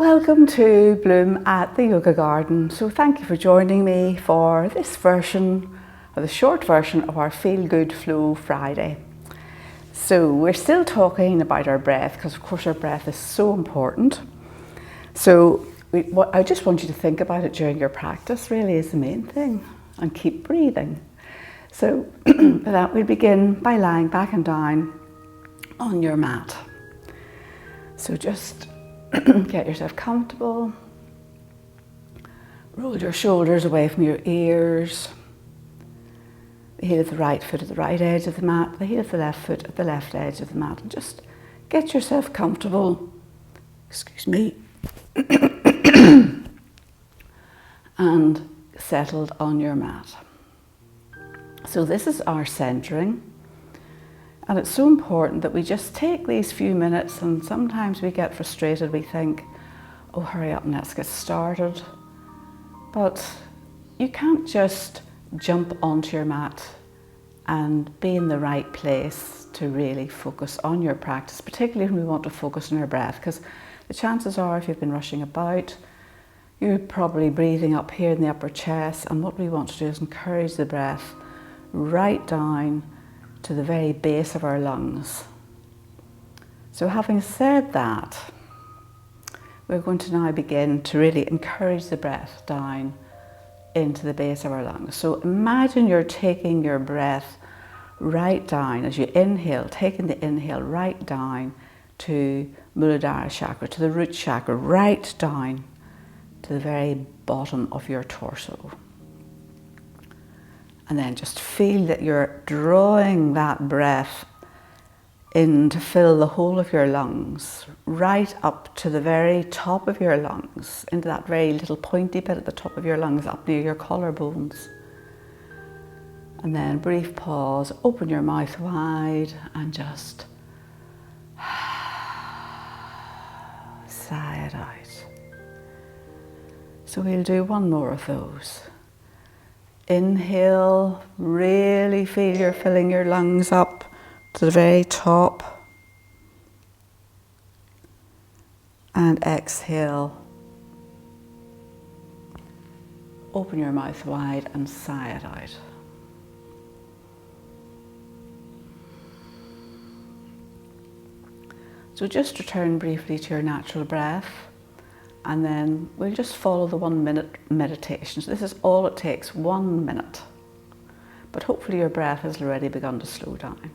Welcome to Bloom at the Yoga Garden. So thank you for joining me for this version, or the short version of our Feel Good Flow Friday. So we're still talking about our breath because of course our breath is so important. So what I just want you to think about it during your practice really is the main thing, and keep breathing. So for that we begin by lying back and down on your mat. So just get yourself comfortable, roll your shoulders away from your ears, the heel of the right foot at the right edge of the mat, the heel of the left foot at the left edge of the mat, and just get yourself comfortable, and settled on your mat. So this is our centering. And it's so important that we just take these few minutes, and sometimes we get frustrated, we think, oh, hurry up and let's get started. But you can't just jump onto your mat and be in the right place to really focus on your practice, particularly when we want to focus on our breath, because the chances are if you've been rushing about, you're probably breathing up here in the upper chest, and what we want to do is encourage the breath right down to the very base of our lungs. So having said that, we're going to now begin to really encourage the breath down into the base of our lungs. So imagine you're taking your breath right down as you inhale, taking the inhale right down to Muladhara chakra, to the root chakra, right down to the very bottom of your torso. And then just feel that you're drawing that breath in to fill the whole of your lungs, right up to the very top of your lungs, into that very little pointy bit at the top of your lungs, up near your collarbones. And then brief pause, open your mouth wide and just sigh it out. So we'll do one more of those. Inhale, really feel you're filling your lungs up to the very top. And exhale. Open your mouth wide and sigh it out. So just return briefly to your natural breath. And then we'll just follow the 1 minute meditation. So this is all it takes, 1 minute. But hopefully your breath has already begun to slow down.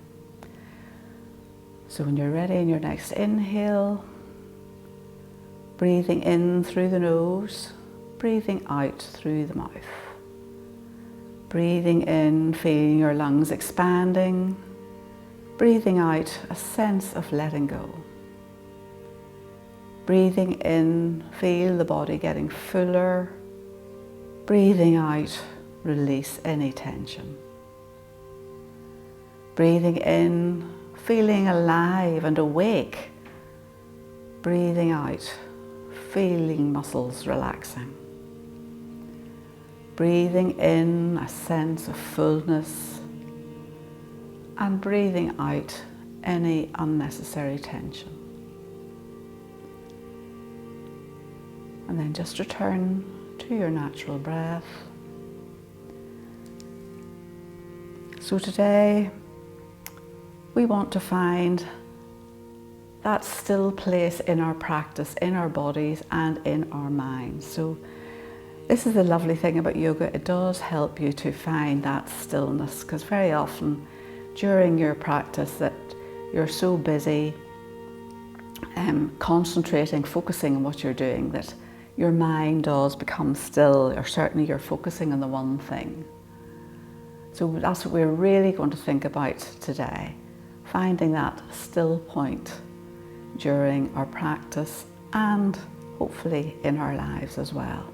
So when you're ready in your next inhale, breathing in through the nose, breathing out through the mouth. Breathing in, feeling your lungs expanding. Breathing out, a sense of letting go. Breathing in, feel the body getting fuller. Breathing out, release any tension. Breathing in, feeling alive and awake. Breathing out, feeling muscles relaxing. Breathing in, a sense of fullness. And breathing out, any unnecessary tension. And then just return to your natural breath. So today, we want to find that still place in our practice, in our bodies and in our minds. So this is the lovely thing about yoga. It does help you to find that stillness, because very often during your practice that you're so busy concentrating, focusing on what you're doing, that your mind does become still, or certainly you're focusing on the one thing. So that's what we're really going to think about today, finding that still point during our practice and hopefully in our lives as well.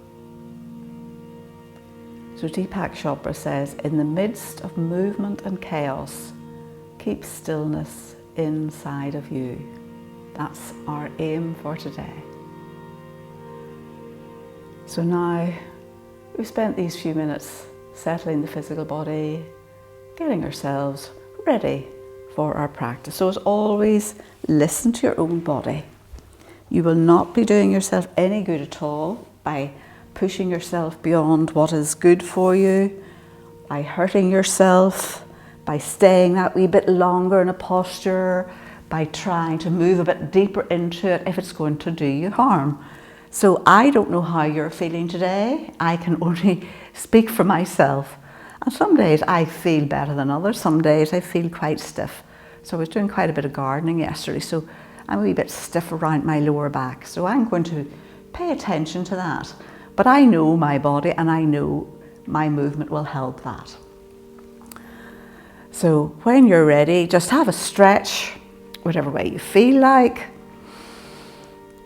So Deepak Chopra says, in the midst of movement and chaos, keep stillness inside of you. That's our aim for today. So now we've spent these few minutes settling the physical body, getting ourselves ready for our practice. So as always, listen to your own body. You will not be doing yourself any good at all by pushing yourself beyond what is good for you, by hurting yourself, by staying that wee bit longer in a posture, by trying to move a bit deeper into it if it's going to do you harm. So I don't know how you're feeling today. I can only speak for myself. And some days I feel better than others. Some days I feel quite stiff. So I was doing quite a bit of gardening yesterday, so I'm a wee bit stiff around my lower back. So I'm going to pay attention to that. But I know my body and I know my movement will help that. So when you're ready, just have a stretch, whatever way you feel like.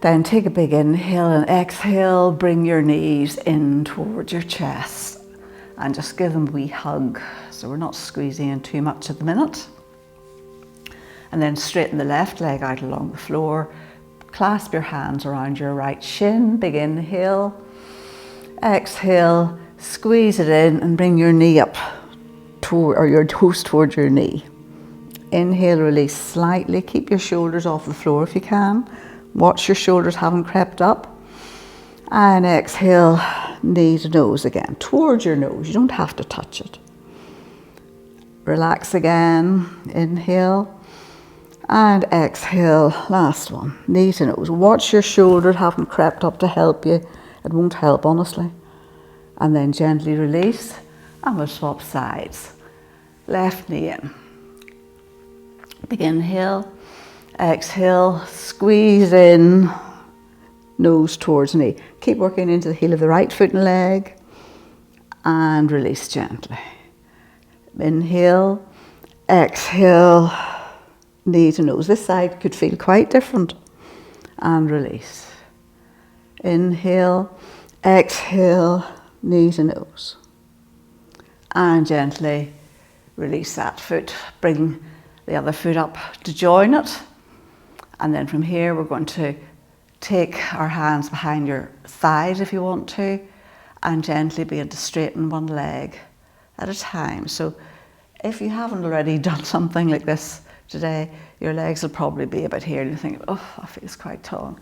Then take a big inhale and exhale, bring your knees in towards your chest and just give them a wee hug. So we're not squeezing in too much at the minute. And then straighten the left leg out along the floor. Clasp your hands around your right shin, big inhale. Exhale, squeeze it in and bring your knee up or your toes towards your knee. Inhale, release slightly. Keep your shoulders off the floor if you can. Watch your shoulders haven't crept up. And exhale, knee to nose again, towards your nose. You don't have to touch it. Relax again. Inhale. And exhale, last one, knee to nose. Watch your shoulders haven't crept up to help you. It won't help, honestly. And then gently release, and we'll swap sides. Left knee in. Big inhale, exhale, squeeze in, nose towards knee. Keep working into the heel of the right foot and leg, and release gently. Inhale, exhale, knee to nose. This side could feel quite different. And release. Inhale, exhale, knee to nose. And gently release that foot. Bring the other foot up to join it. And then from here we're going to take our hands behind your thighs if you want to, and gently begin to straighten one leg at a time. So if you haven't already done something like this today, your legs will probably be about here and you think, oh, that feels quite tall.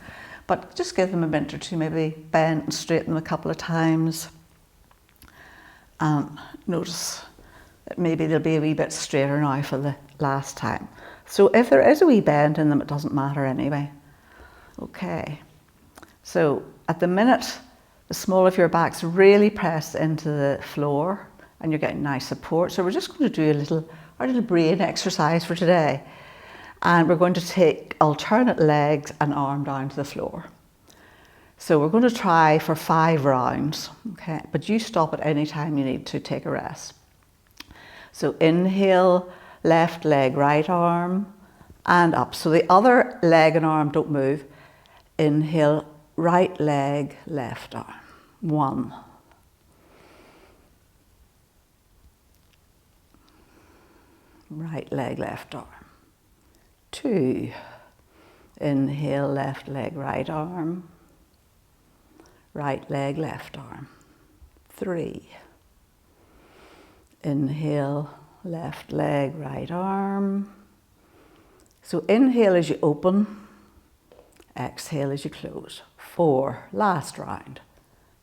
But just give them a minute or two, maybe bend and straighten them a couple of times. Notice that maybe they'll be a wee bit straighter now for the last time. So if there is a wee bend in them, it doesn't matter anyway. Okay, so at the minute, the small of your back's really pressed into the floor and you're getting nice support. So we're just going to do our little brain exercise for today. And we're going to take alternate legs and arm down to the floor. So we're going to try for 5 rounds, okay? But you stop at any time you need to take a rest. So inhale, left leg, right arm, and up. So the other leg and arm don't move. Inhale, right leg, left arm. 1. Right leg, left arm. 2. Inhale, left leg, right arm. Right leg, left arm. 3. Inhale, left leg, right arm. So inhale as you open, exhale as you close. 4, last round.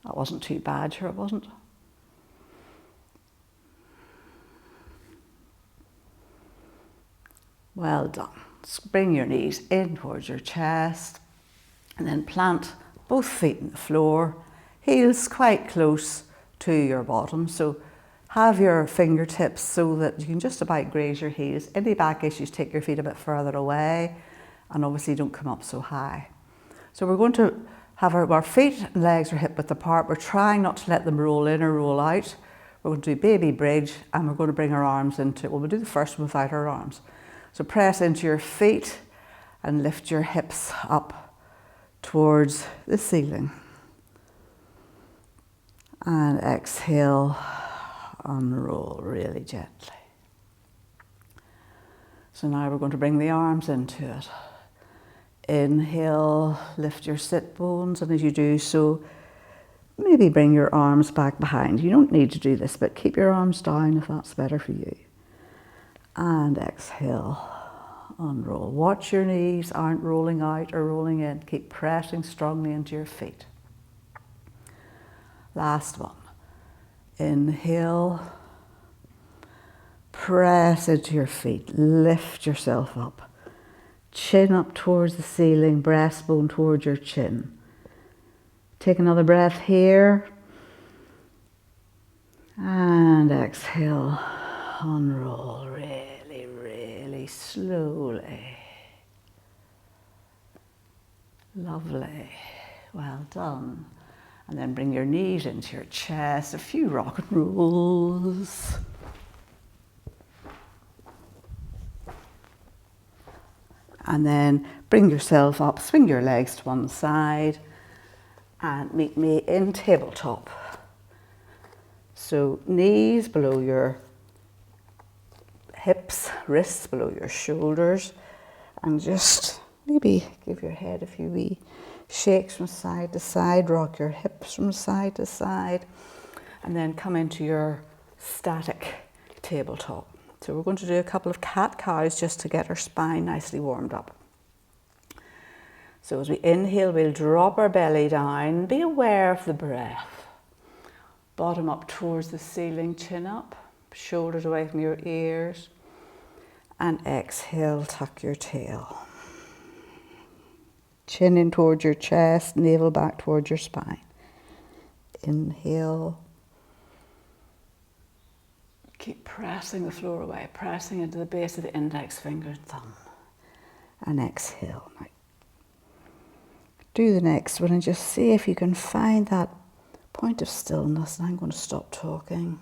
That wasn't too bad, sure it wasn't. Well done. Bring your knees in towards your chest and then plant both feet on the floor, heels quite close to your bottom. So have your fingertips so that you can just about graze your heels. Any back issues, take your feet a bit further away and obviously don't come up so high. So we're going to have our feet and legs are hip width apart. We're trying not to let them roll in or roll out. We're going to do baby bridge and we're going to bring our arms into, well, we'll do the first one without our arms. So press into your feet and lift your hips up towards the ceiling. And exhale, unroll really gently. So now we're going to bring the arms into it. Inhale, lift your sit bones, and as you do so, maybe bring your arms back behind. You don't need to do this, but keep your arms down if that's better for you. And exhale, unroll. Watch your knees aren't rolling out or rolling in. Keep pressing strongly into your feet. Last one. Inhale. Press into your feet. Lift yourself up. Chin up towards the ceiling, breastbone towards your chin. Take another breath here. And exhale. Unroll really, really slowly. Lovely. Well done. And then bring your knees into your chest. A few rock and rolls. And then bring yourself up, swing your legs to one side and meet me in tabletop. So knees below your hips, wrists below your shoulders, and just maybe give your head a few wee shakes from side to side, rock your hips from side to side, and then come into your static tabletop. So we're going to do a couple of cat-cows just to get our spine nicely warmed up. So as we inhale, we'll drop our belly down, be aware of the breath. Bottom up towards the ceiling, chin up, shoulders away from your ears, and exhale, tuck your tail. Chin in towards your chest, navel back towards your spine. Inhale. Keep pressing the floor away, pressing into the base of the index finger and thumb. And exhale. Now, do the next one and just see if you can find that point of stillness. And I'm going to stop talking.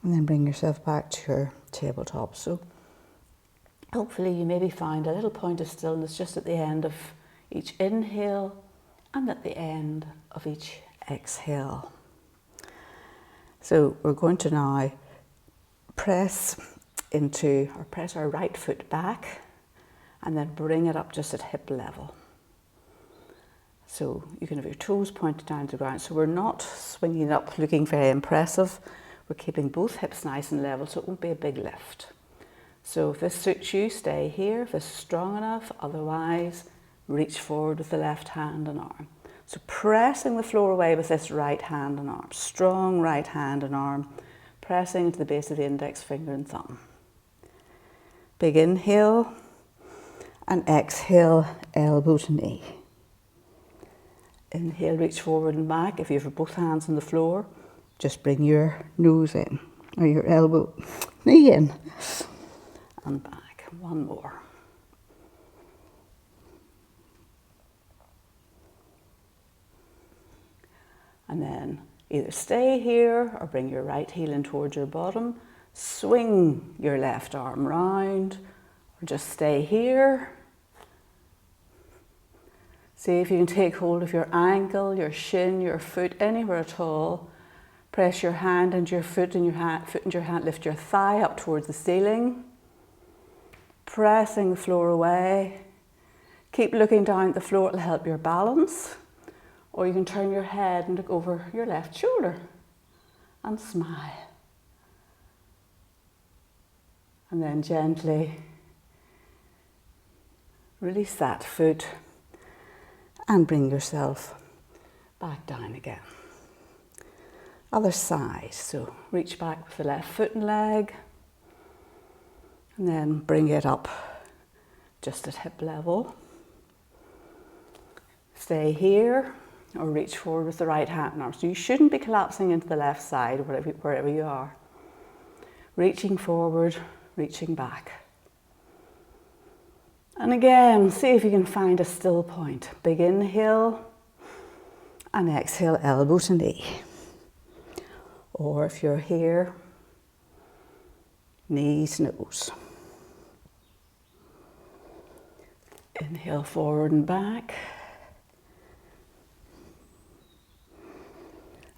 And then bring yourself back to your tabletop. So hopefully you maybe find a little point of stillness just at the end of each inhale and at the end of each exhale. So we're going to now press our right foot back and then bring it up just at hip level. So you can have your toes pointed down to the ground. So we're not swinging up looking very impressive. We're keeping both hips nice and level, so it won't be a big lift. So if this suits you, stay here. If this is strong enough, otherwise, reach forward with the left hand and arm. So pressing the floor away with this right hand and arm. Strong right hand and arm, pressing into the base of the index finger and thumb. Big inhale, and exhale, elbow to knee. Inhale, reach forward and back. If you have both hands on the floor, just bring your nose in, or your elbow, knee in, and back. One more. And then either stay here or bring your right heel in towards your bottom, swing your left arm round, or just stay here. See if you can take hold of your ankle, your shin, your foot, anywhere at all. Press your hand into your foot and your hand, lift your thigh up towards the ceiling. Pressing the floor away. Keep looking down at the floor, it'll help your balance. Or you can turn your head and look over your left shoulder and smile. And then gently release that foot and bring yourself back down again. Other side, so reach back with the left foot and leg, and then bring it up just at hip level. Stay here, or reach forward with the right hand and arm. So you shouldn't be collapsing into the left side, wherever you are. Reaching forward, reaching back. And again, see if you can find a still point. Big inhale, and exhale, elbow to knee. Or if you're here, knees, nose. Inhale forward and back.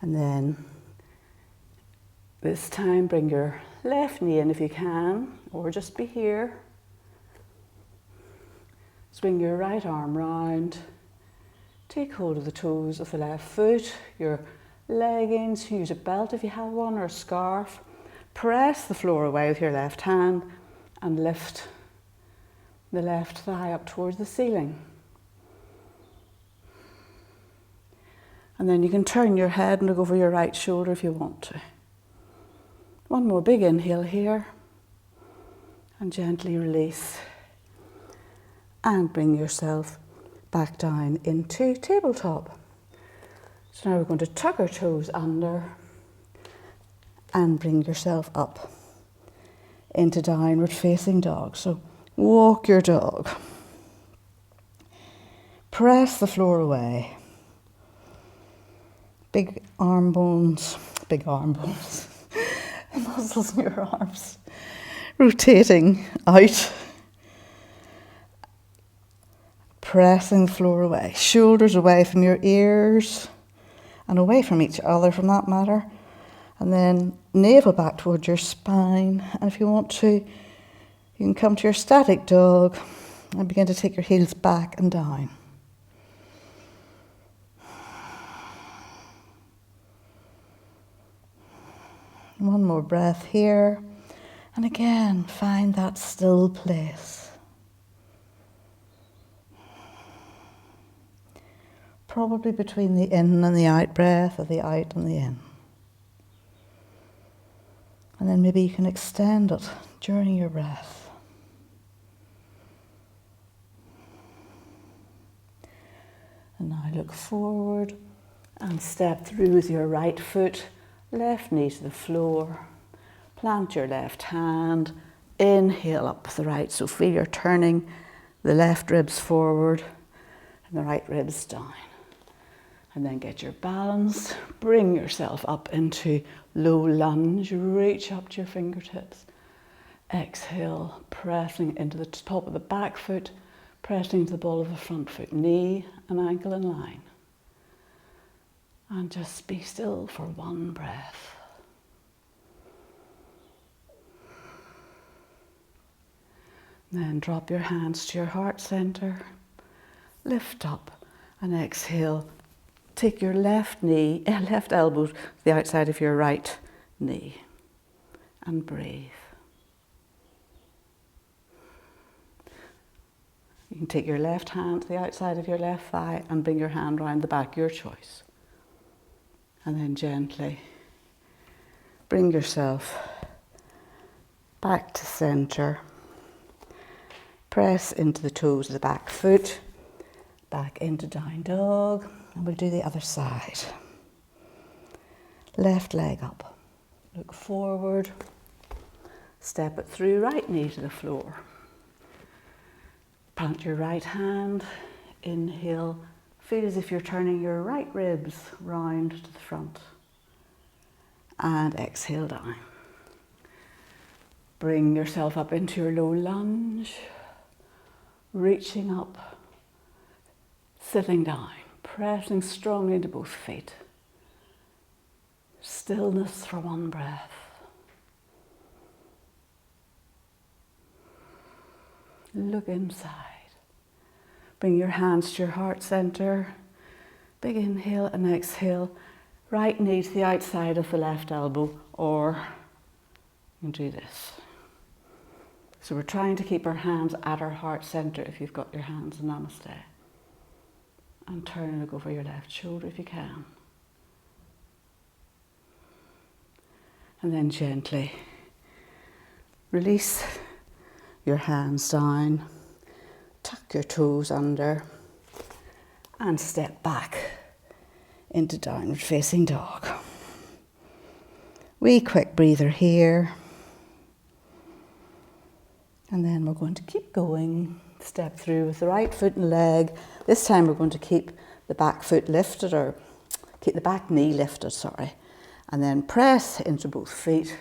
And then this time bring your left knee in if you can, or just be here. Swing your right arm round. Take hold of the toes of the left foot, your leggings, use a belt if you have one or a scarf. Press the floor away with your left hand and lift the left thigh up towards the ceiling. And then you can turn your head and look over your right shoulder if you want to. One more big inhale here. And gently release. And bring yourself back down into tabletop. So now we're going to tuck our toes under and bring yourself up into downward facing dog. So walk your dog. Press the floor away. Big arm bones, the muscles in your arms rotating out. Pressing the floor away, shoulders away from your ears and away from each other for that matter. And then navel back towards your spine. And if you want to, you can come to your static dog and begin to take your heels back and down. One more breath here. And again, find that still place. Probably between the in and the out breath, or the out and the in. And then maybe you can extend it during your breath. And now look forward and step through with your right foot, left knee to the floor. Plant your left hand, inhale up with the right. So feel you're turning the left ribs forward and the right ribs down. And then get your balance, bring yourself up into low lunge, reach up to your fingertips. Exhale, pressing into the top of the back foot, pressing to the ball of the front foot, knee and ankle in line. And just be still for one breath. Then drop your hands to your heart center, lift up and exhale. Take your left elbow to the outside of your right knee and breathe. You can take your left hand to the outside of your left thigh and bring your hand around the back, your choice. And then gently bring yourself back to center. Press into the toes of the back foot, back into down dog, and we'll do the other side. Left leg up, look forward, step it through, right knee to the floor. Plant your right hand, inhale, feel as if you're turning your right ribs round to the front. And exhale down. Bring yourself up into your low lunge, reaching up, sitting down, pressing strongly into both feet. Stillness for one breath. Look inside. Bring your hands to your heart center. Big inhale and exhale. Right knee to the outside of the left elbow, or you can do this. So we're trying to keep our hands at our heart center if you've got your hands in Namaste. And turn and look over your left shoulder if you can. And then gently release your hands down, tuck your toes under, and step back into downward facing dog. Wee quick breather here. And then we're going to keep going, step through with the right foot and leg. This time we're going to keep the back foot lifted, or keep the back knee lifted, sorry. And then press into both feet.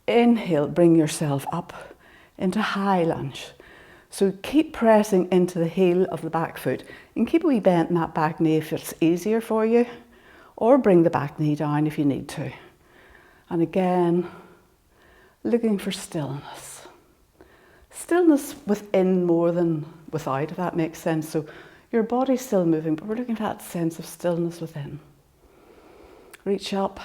Inhale, bring yourself up into high lunge. So keep pressing into the heel of the back foot. You can keep a wee bend in that back knee if it's easier for you, or bring the back knee down if you need to. And again, looking for stillness. Stillness within more than without, if that makes sense. So your body's still moving, but we're looking at that sense of stillness within. Reach up,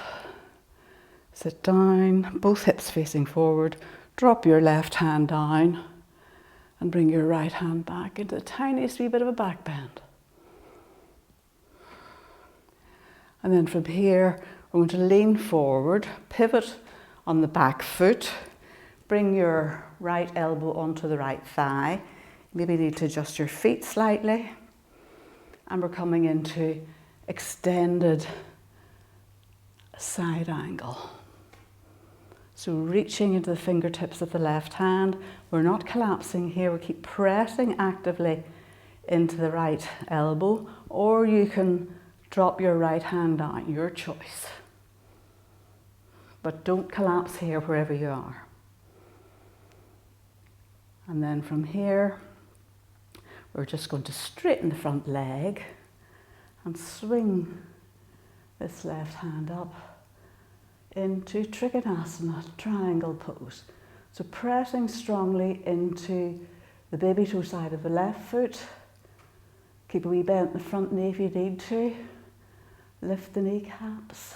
sit down, both hips facing forward. Drop your left hand down and bring your right hand back into the tiniest wee bit of a back bend. And then from here, we're going to lean forward, pivot on the back foot, bring your right elbow onto the right thigh. Maybe you need to adjust your feet slightly. And we're coming into extended side angle. So reaching into the fingertips of the left hand. We're not collapsing here, we keep pressing actively into the right elbow, or you can drop your right hand down, your choice. But don't collapse here wherever you are. And then from here, we're just going to straighten the front leg and swing this left hand up into Trikonasana, triangle pose. So pressing strongly into the baby toe side of the left foot. Keep a wee bend in the front knee if you need to. Lift the kneecaps.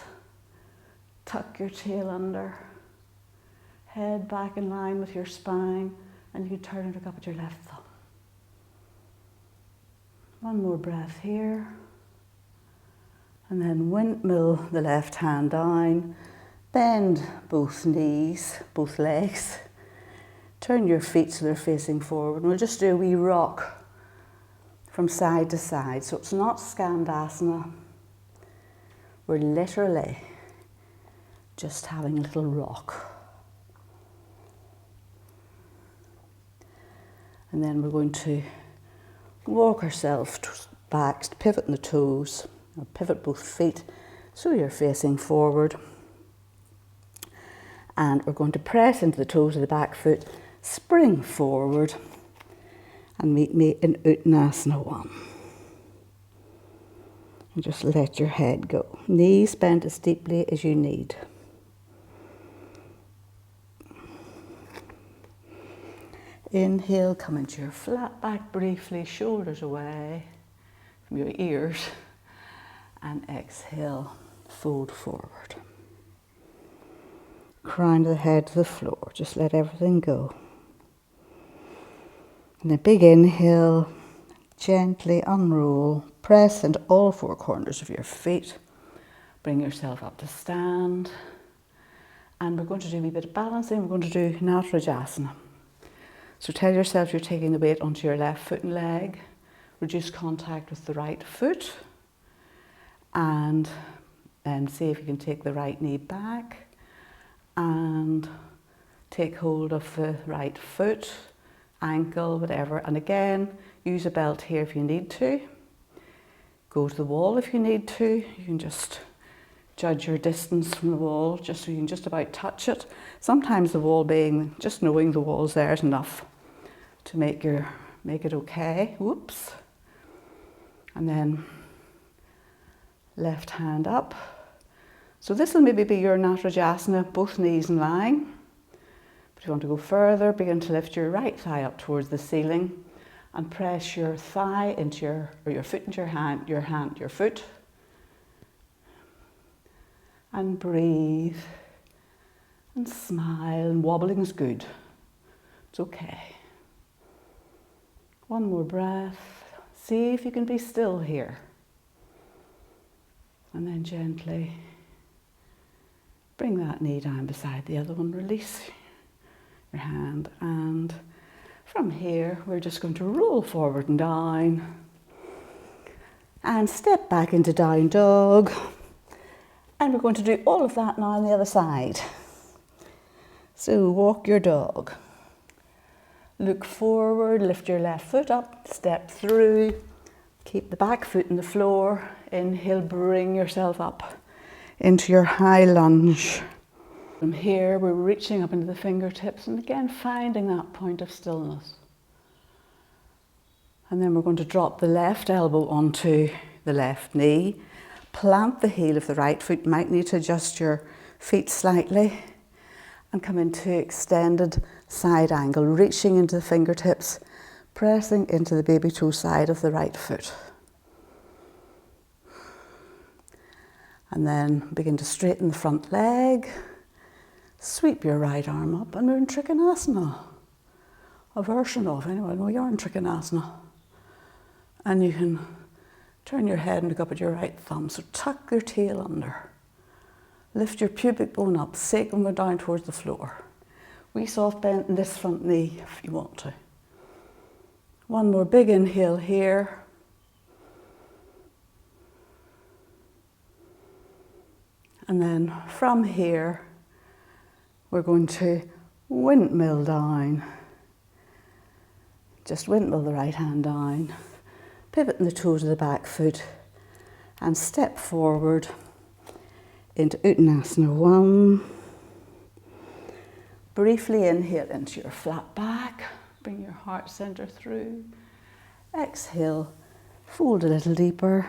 Tuck your tail under. Head back in line with your spine, and you can turn and look up at your left thumb. One more breath here. And then windmill the left hand down. Bend both knees, both legs. Turn your feet so they're facing forward. And we'll just do a wee rock from side to side. So it's not Skandasana. We're literally just having a little rock. And then we're going to walk ourselves back, pivot in the toes, or pivot both feet so you're facing forward. And we're going to press into the toes of the back foot, spring forward, and meet me in Uttanasana 1. And just let your head go. Knees bent as deeply as you need. Inhale, come into your flat back briefly, shoulders away from your ears. And exhale, fold forward. Crown of the head to the floor, just let everything go. And a big inhale, gently unroll, press into all four corners of your feet. Bring yourself up to stand. And we're going to do a wee bit of balancing. We're going to do Natarajasana. So tell yourself you're taking the weight onto your left foot and leg. Reduce contact with the right foot. And then see if you can take the right knee back. And take hold of the right foot, ankle, whatever. And again, use a belt here if you need to. Go to the wall if you need to. You can just judge your distance from the wall, just so you can just about touch it. Sometimes the wall being, just knowing the wall's there is enough to make it okay. Whoops. And then left hand up. So this will maybe be your Natarajasana, both knees in line. But if you want to go further, begin to lift your right thigh up towards the ceiling and press your thigh into your foot into your foot. And breathe and smile, and wobbling is good. It's okay. One more breath. See if you can be still here. And then gently bring that knee down beside the other one. Release your hand. And from here, we're just going to roll forward and down. And step back into down dog. And we're going to do all of that now on the other side. So walk your dog. Look forward, lift your left foot up, step through. Keep the back foot in the floor. Inhale, bring yourself up into your high lunge. From here, we're reaching up into the fingertips and again finding that point of stillness. And then we're going to drop the left elbow onto the left knee. Plant the heel of the right foot. You might need to adjust your feet slightly. And come into extended side angle, reaching into the fingertips. pressing into the baby toe side of the right foot. And then begin to straighten the front leg, sweep your right arm up, and we're in Trikonasana, a version of, anyway, no, you're in Trikonasana. And you can turn your head and look up at your right thumb, so tuck your tail under. Lift your pubic bone up, sacrum go down towards the floor. We soft bend in this front knee if you want to. One more big inhale here. And then from here, we're going to windmill down. Just windmill the right hand down. Pivot in the toes of the back foot and step forward into Uttanasana 1. Briefly inhale into your flat back. Bring your heart center through. Exhale, fold a little deeper.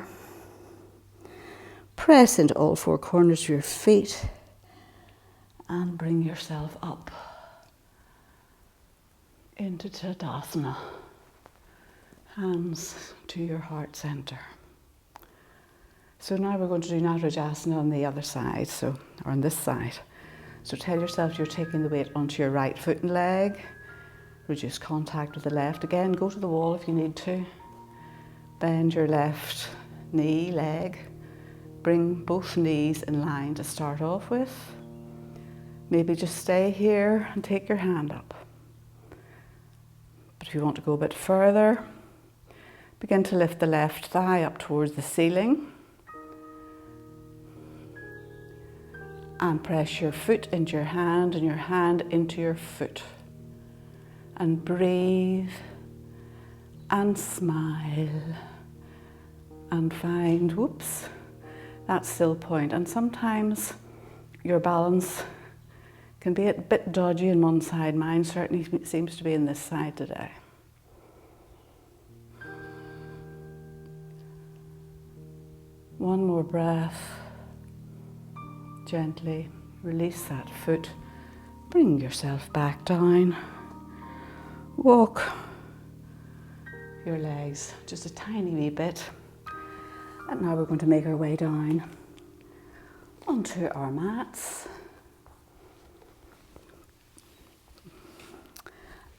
Press into all four corners of your feet and bring yourself up into Tadasana. Hands to your heart center. So now we're going to do Natarajasana on the other side, or on this side. So tell yourself you're taking the weight onto your right foot and leg. Reduce contact with the left. Again, go to the wall if you need to. Bend your left knee, leg. Bring both knees in line to start off with. Maybe just stay here and take your hand up. But if you want to go a bit further, begin to lift the left thigh up towards the ceiling. And press your foot into your hand and your hand into your foot. And breathe and smile. And find, that still point. And sometimes your balance can be a bit dodgy on one side. Mine certainly seems to be in this side today. One more breath. Gently release that foot. Bring yourself back down. Walk your legs just a tiny wee bit. And now we're going to make our way down onto our mats.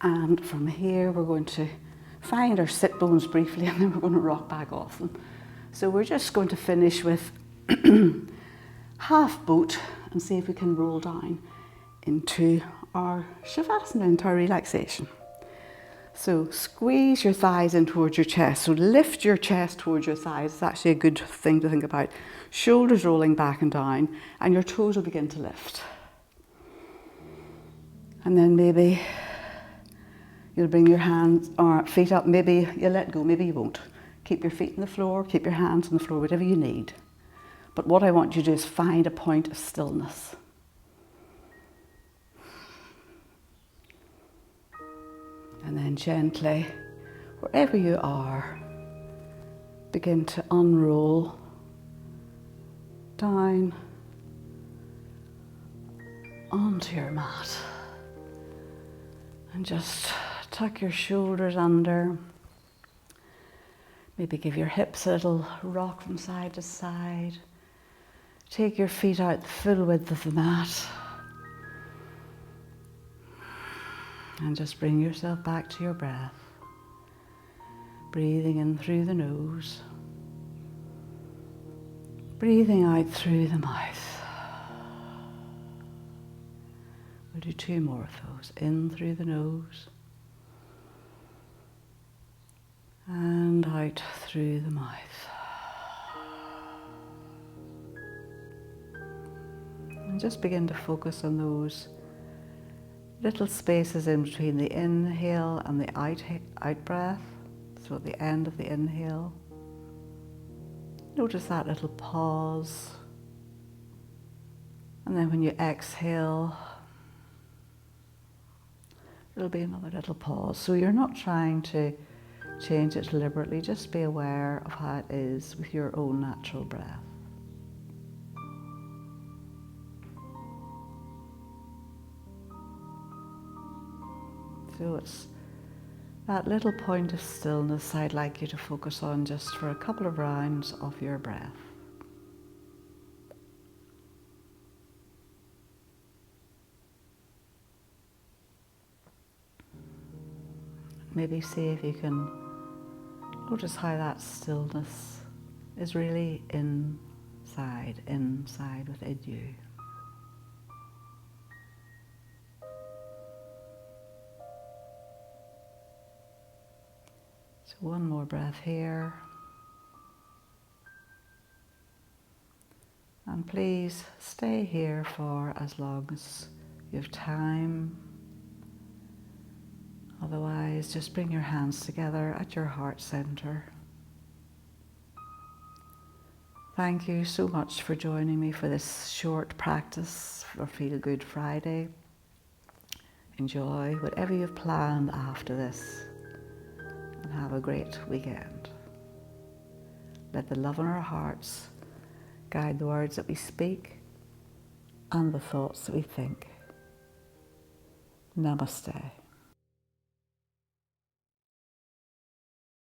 And from here we're going to find our sit bones briefly and then we're going to rock back off them. So we're just going to finish with half boat and see if we can roll down into our Shavasana, into our relaxation. So squeeze your thighs in towards your chest. So lift your chest towards your thighs. It's actually a good thing to think about. Shoulders rolling back and down, and your toes will begin to lift. And then maybe you'll bring your hands or feet up. Maybe you'll let go, maybe you won't. Keep your feet on the floor, keep your hands on the floor, whatever you need. But what I want you to do is find a point of stillness. And then gently, wherever you are, begin to unroll down onto your mat. And just tuck your shoulders under. Maybe give your hips a little rock from side to side. Take your feet out the full width of the mat. And just bring yourself back to your breath. Breathing in through the nose. Breathing out through the mouth. We'll do 2 more of those. In through the nose. And out through the mouth. And just begin to focus on those little spaces in between the inhale and the out breath. So at the end of the inhale, notice that little pause. And then when you exhale, there'll be another little pause. So you're not trying to change it deliberately, just be aware of how it is with your own natural breath. So it's that little point of stillness I'd like you to focus on just for a couple of rounds of your breath. Maybe see if you can notice how that stillness is really inside within you. So one more breath here. And please stay here for as long as you have time. Otherwise, just bring your hands together at your heart center. Thank you so much for joining me for this short practice for Feel Good Friday. Enjoy whatever you've planned after this and have a great weekend. Let the love in our hearts guide the words that we speak and the thoughts that we think. Namaste.